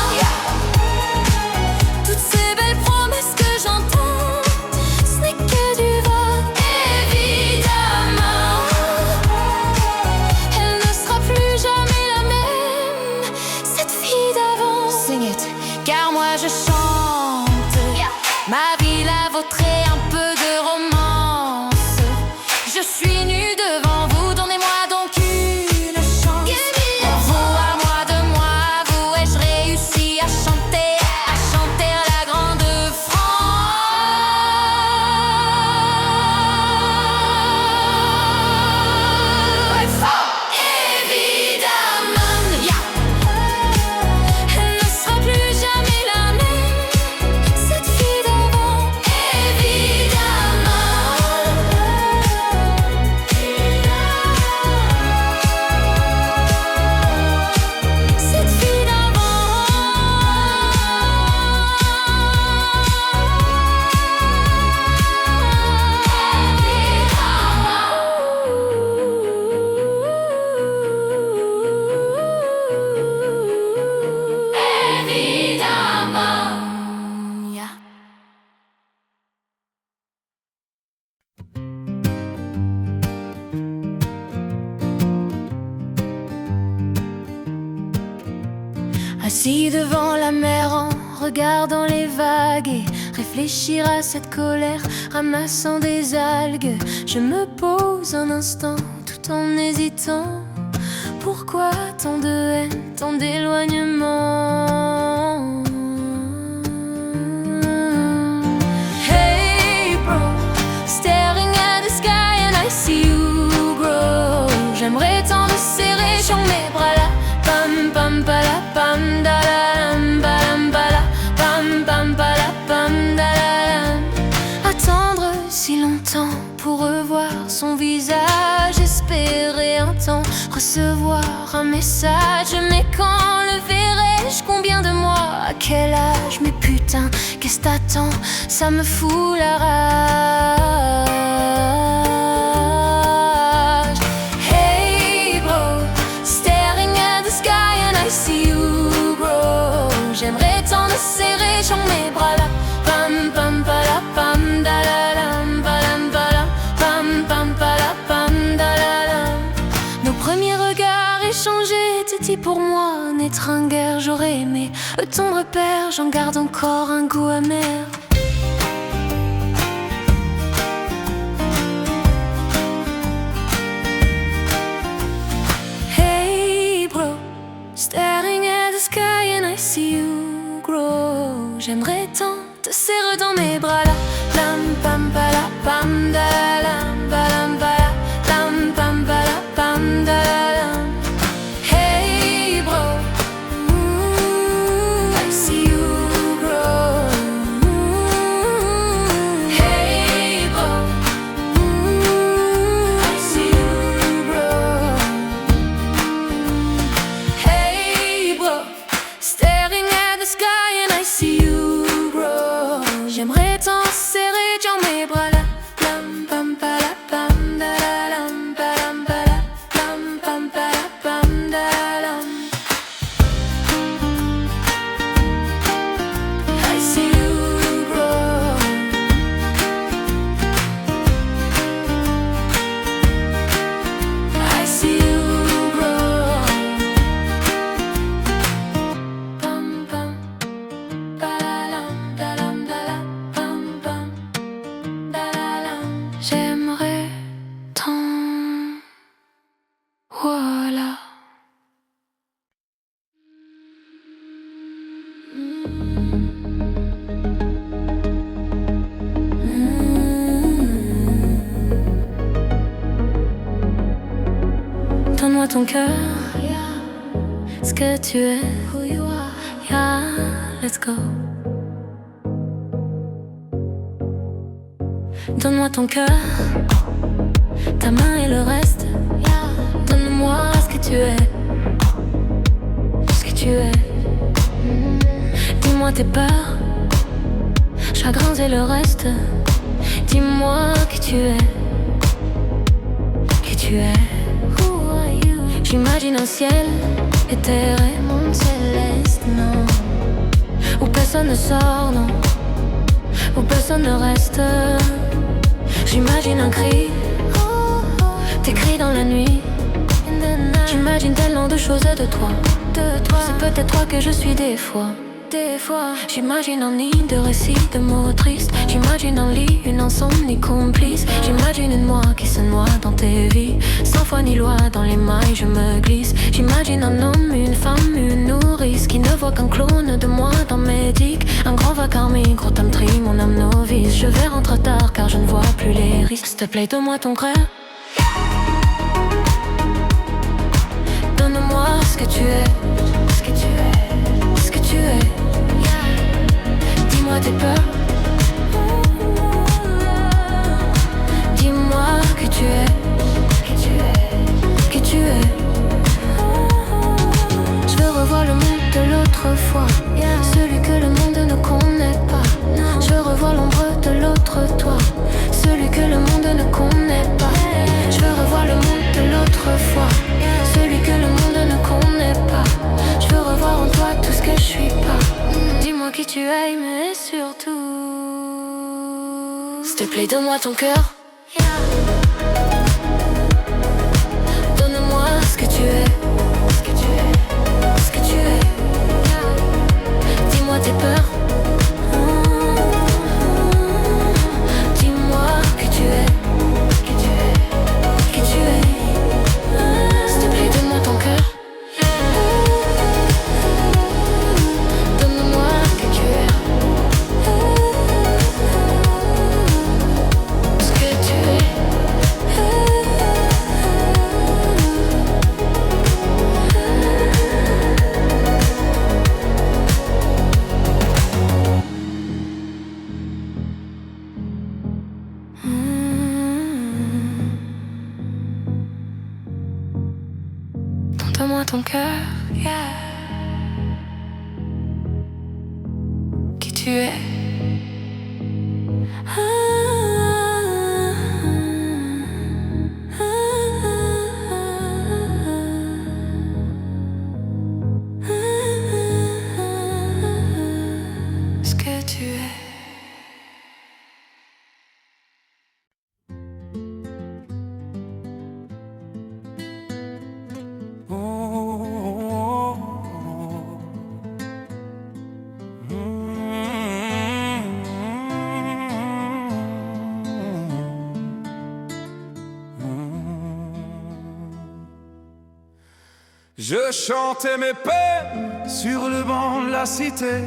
toutes ces belles promesses que j'entends, nue devant vous. Donnez-moi donc une chance. Vous à moi, de moi à vous. Ai-je réussi à chanter la grande France. Évidemment, elle ne sera plus jamais la même, cette fille d'avant. Évidemment, cette fille d'avant. Évidemment, yeah. Assis devant la mer en regardant les vagues et réfléchir à cette colère, ramassant des algues, je me pose un instant tout en hésitant. Pourquoi tant de haine, tant d'éloignement? Hey bro, staring at the sky and I see you grow. J'aimerais tant te serrer sur mes bras là. Pam pam pala pam da la lam, balam bala pam pam pala pam da la lam. Attendre si longtemps pour revoir son visage, espérer un temps recevoir un message. Mais quand le verrai-je? Combien de mois? À quel âge? Mais putain, qu'est-ce t'attends? Ça me fout la rage. Hey bro, staring at the sky and I see you grow. J'aimerais tant te serrer sur mes bras là. Pam pam pala pam da la lam, balam bala pam pam pala pam da la lam. Nos premiers regards échangés étaient dit pour moi n'être un guerre. J'aurais aimé le tendre père, j'en garde encore un goût amer. Hey bro, staring at the sky and I see you grow. J'aimerais tant te serrer dans mes bras là. Lam pam pala pam da la lam, balam bala lam pam pala pam da la lam. Hey bro, I see you grow. Hey bro, I see you grow. Hey bro, staring at the sky and I see you grow. J'aimerais tant serrer dans mes bras là. Lam pam pala pam da la lam, balam bala lam pam pala pam da la lam. I see you grow. I see you grow. Pam pam balam dalam dalam pam pam dalalam. J'aimerais tant, voilà. Donne-moi ton cœur, ce que tu es, yeah, let's go. Donne-moi ton cœur, ta main et le reste, donne-moi ce que tu es, ce que tu es. Dis-moi tes peurs, chagrins et le reste, dis-moi qui tu es, qui tu es. J'imagine un ciel éthéré, monde céleste, non, où personne ne sort, non, où personne ne reste. J'imagine un cri, tes cris dans la nuit. J'imagine tellement de choses de toi. C'est peut-être toi que je suis des fois. des fois, j'imagine un nid de récits de mots tristes. J'imagine un lit, une insomnie complice. J'imagine une moi qui se noie dans tes vies. Sans foi ni loi, dans les mailles je me glisse. J'imagine un homme, une femme, une nourrice qui ne voit qu'un clone de moi dans mes dicks. Un grand vacarme, gros tam tri, mon âme novice. Je vais rentrer tard car je ne vois plus les risques. S'il te plaît, donne-moi ton cœur. Donne-moi ce que tu es. Ce que tu es. Ce que tu es. Dis-moi tes peurs. Dis-moi que tu es. Que tu es. Que tu es. Je veux revoir le monde de l'autre fois. Celui que le monde ne connaît pas. Je veux revoir l'ombre de l'autre toi. Celui que le monde ne connaît pas. Je veux revoir le monde de l'autre fois. Celui que le monde ne connaît pas. Je veux revoir en toi tout ce que je suis pas. Dis-moi qui tu es, mais surtout, s'il te plaît, donne-moi ton cœur. Donne-moi ce que tu es. Ce que tu es. Ce que tu es. Dis-moi tes peurs. Dis-moi que tu es. Que tu es. Que tu es. S'il te plaît, donne-moi ton cœur. Donne-moi que tu es. Ce que tu es. Donne-moi ton cœur, yeah. Qui tu es. Ce que tu es. Je chantais mes peines sur le banc de la cité.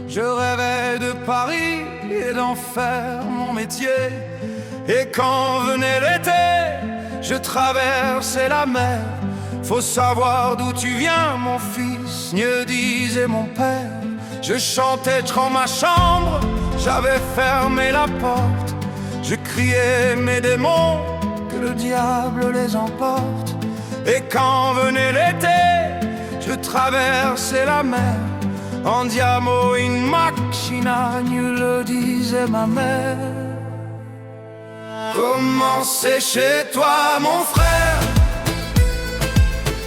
Je rêvais de Paris et d'en faire mon métier. Et quand venait l'été, je traversais la mer. Faut savoir d'où tu viens, mon fils, me disait mon père. Je chantais dans ma chambre, j'avais fermé la porte. Je criais mes démons, que le diable les emporte. Et quand venait l'été, je traversais la mer. Andiamo in macchina, le disait ma mère. Comment c'est chez toi, mon frère?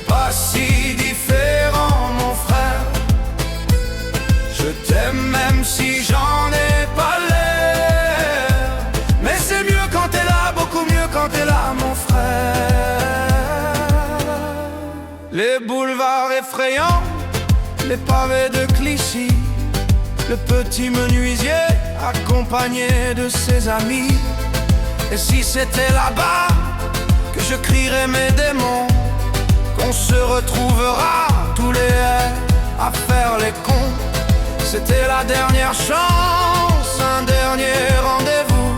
Pas si différent, mon frère. Je t'aime même si j'en ai pas l'air. Mais c'est mieux quand t'es là, beaucoup mieux quand t'es là, mon frère. Les boulevards effrayants, les pavés de Clichy, le petit menuisier accompagné de ses amis. Et si c'était là-bas que je crierais mes démons, qu'on se retrouvera tous les à faire les cons. C'était la dernière chance, un dernier rendez-vous.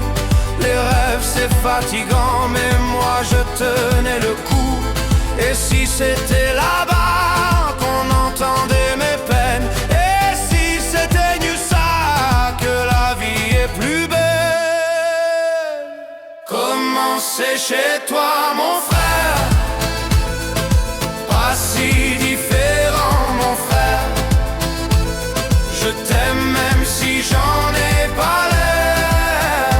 Les rêves c'est fatigant, mais moi je tenais le coup. Et si c'était là-bas qu'on entendait mes peines, et si c'était nu ça que la vie est plus belle. Comment c'est chez toi, mon frère? Pas si différent, mon frère. Je t'aime même si j'en ai pas l'air.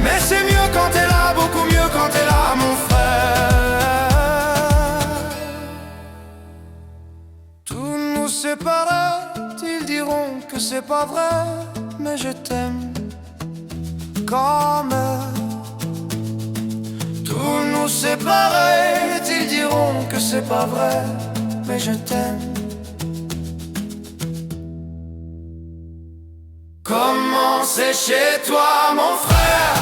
Mais c'est mieux quand t'es là, beaucoup mieux quand t'es là, mon frère. Tous nous séparés, ils diront que c'est pas vrai, mais je t'aime quand même. Tous nous séparés, ils diront que c'est pas vrai, mais je t'aime. chez toi, mon frère.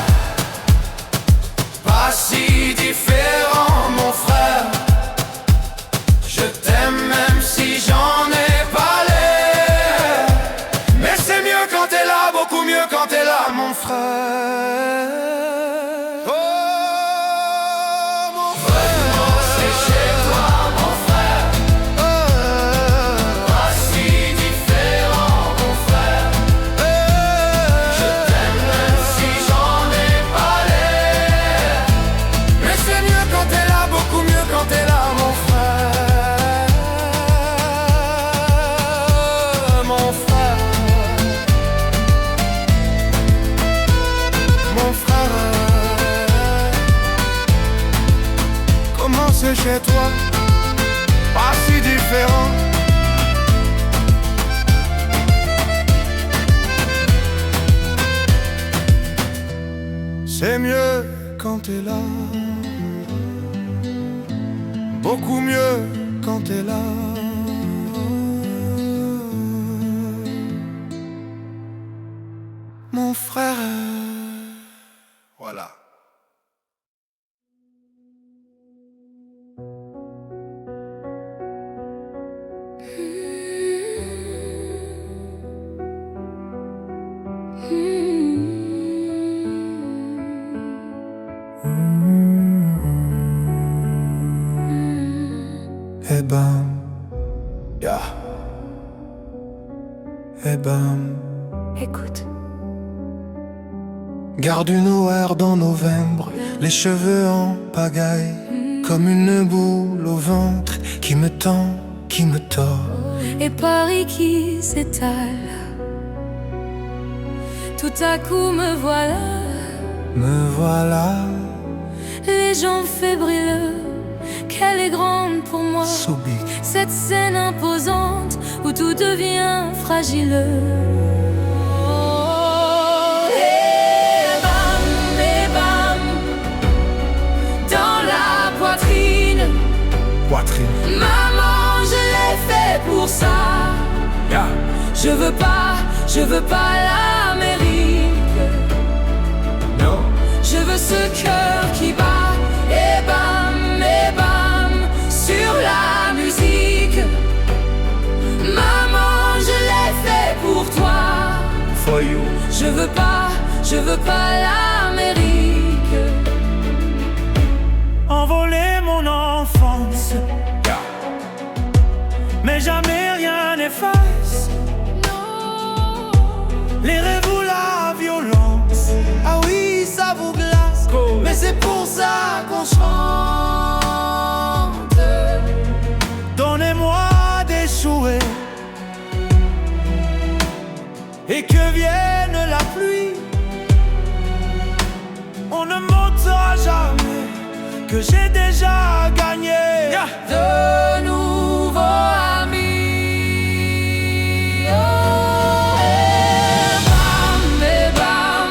Pas si différent, mon frère. Je t'aime même si j'en ai pas l'air. Mais c'est mieux quand t'es là, beaucoup mieux quand t'es là, mon frère. Chez toi, pas si différent. C'est mieux quand t'es là, beaucoup mieux quand t'es là. Mon frère. Voilà. Et bam, yeah. Et bam. Écoute. Garde une OR dans novembre, les cheveux en pagaille, comme une boule au ventre qui me tend, qui me tord. Et Paris qui s'étale. Tout à coup me voilà, les jambes fébriles. Qu'elle est grande pour moi, so big. Cette scène imposante où tout devient fragile. Oh, et bam, dans la poitrine. Maman, je l'ai fait pour ça. Yeah. Je veux pas l'Amérique. No. Je veux ce cœur qui bat. Et bam, sur la musique. Maman, je l'ai fait pour toi. For you. Je veux pas l'Amérique. Envoler mon enfance, Yeah. mais jamais rien n'efface les rêves ou la violence. Ah oui, ça vous glace, mais c'est pour ça qu'on chante. Donnez-moi des souhaits et que vienne la pluie. On ne montrera jamais que j'ai déjà gagné. De nouveaux amis. Oh, et bam,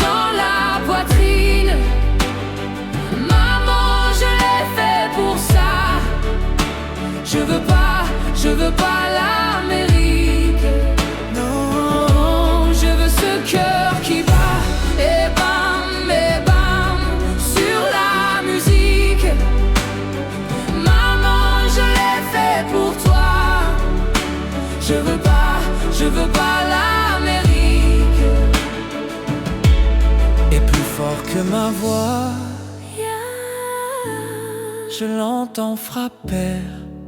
dans la poitrine. Maman, je l'ai fait pour ça. Je veux pas l'Amérique. Non, je veux ce cœur qui bat. Et bam, sur la musique. Maman, je l'ai fait pour toi. Je veux pas l'Amérique. Et plus fort que ma voix, je l'entends frapper.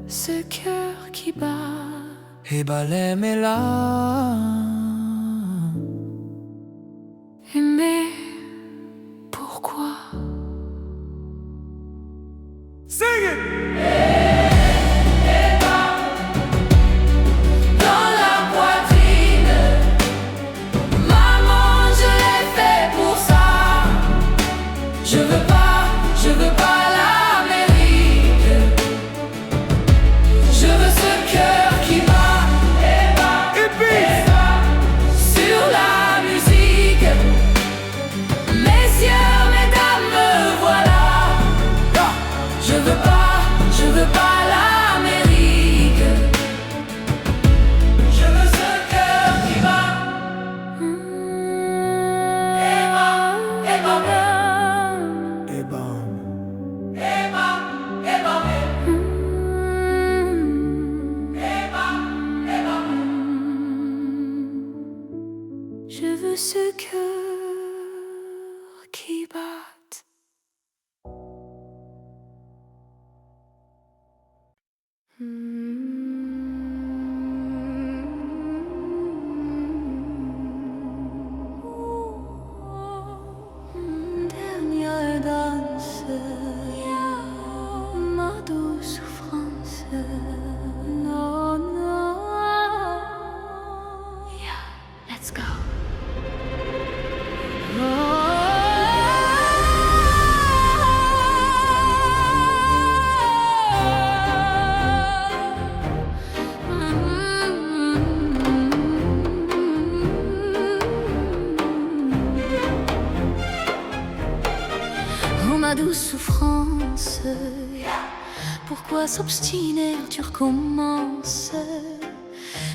Ce cœur qui bat. Et balaie mes larmes. Mais pourquoi? Sing it! Dans la poitrine. Maman, je l'ai fait pour ça. Je veux pas l'Amérique. Je veux ce cœur qui bat. Et bat, sur la musique. Messieurs, mesdames, me voilà. Je veux pas souffrance. Pourquoi s'obstiner, tu recommences?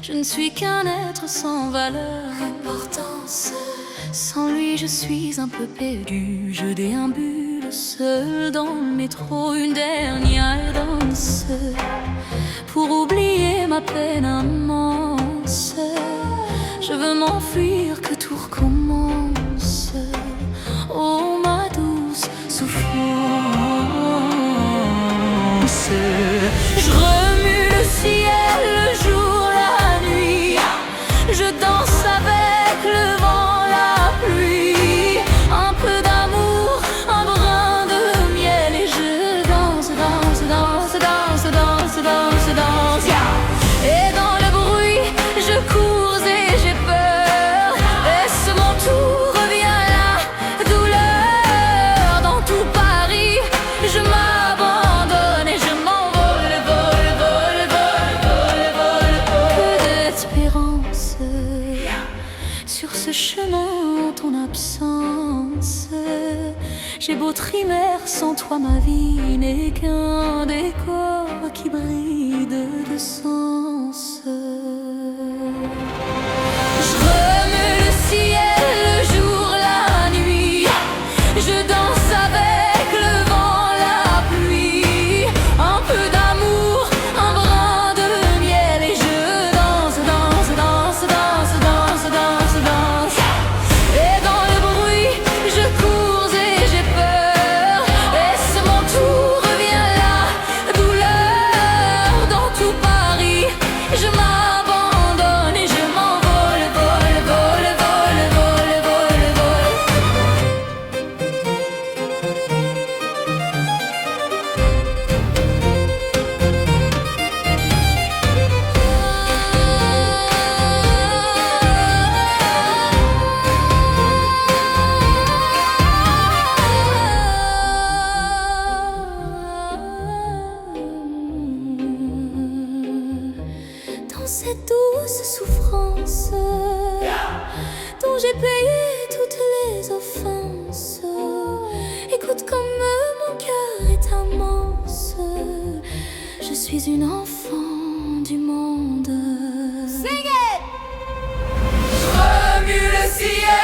Je ne suis qu'un être sans valeur, importance. Sans lui je suis un peu perdu. Je déambule seul dans le métro, une dernière danse pour oublier ma peine immense. Je veux m'enfuir, que tout recommence. Oh ma douce souffrance. Je remue le ciel, le jour, la nuit. Je danse avec le vent, la pluie. Un peu d'amour, un brin de miel. Et je danse, danse, danse, danse, danse, danse, danse. Et dans le bruit, je cours et j'ai peur. Est-ce mon tour, revient la douleur. Dans tout Paris, je m'abandonne et je m'envole, vole, vole, vole, vole, vole, vole. Peu d'espérance sur ce chemin en ton absence. J'ai beau trimer, sans toi ma vie n'est qu'un décor qui brille de sens. Je remue le ciel, le jour, la nuit. Je danse avec le vent, la pluie. Un peu d'amour, un brin de miel. Et je danse, danse, danse, danse, danse, danse, danse. Et dans le bruit, je cours et j'ai peur. Est-ce mon tour, revient la douleur. Dans tout Paris, je m'abandonne et je m'envole, vole, vole, vole, vole, vole, vole. Dans cette douce souffrance dont j'ai payé toutes les offenses, écoute comme mon cœur est immense. Je suis une enfant du monde. Sing it! Remue le ciel.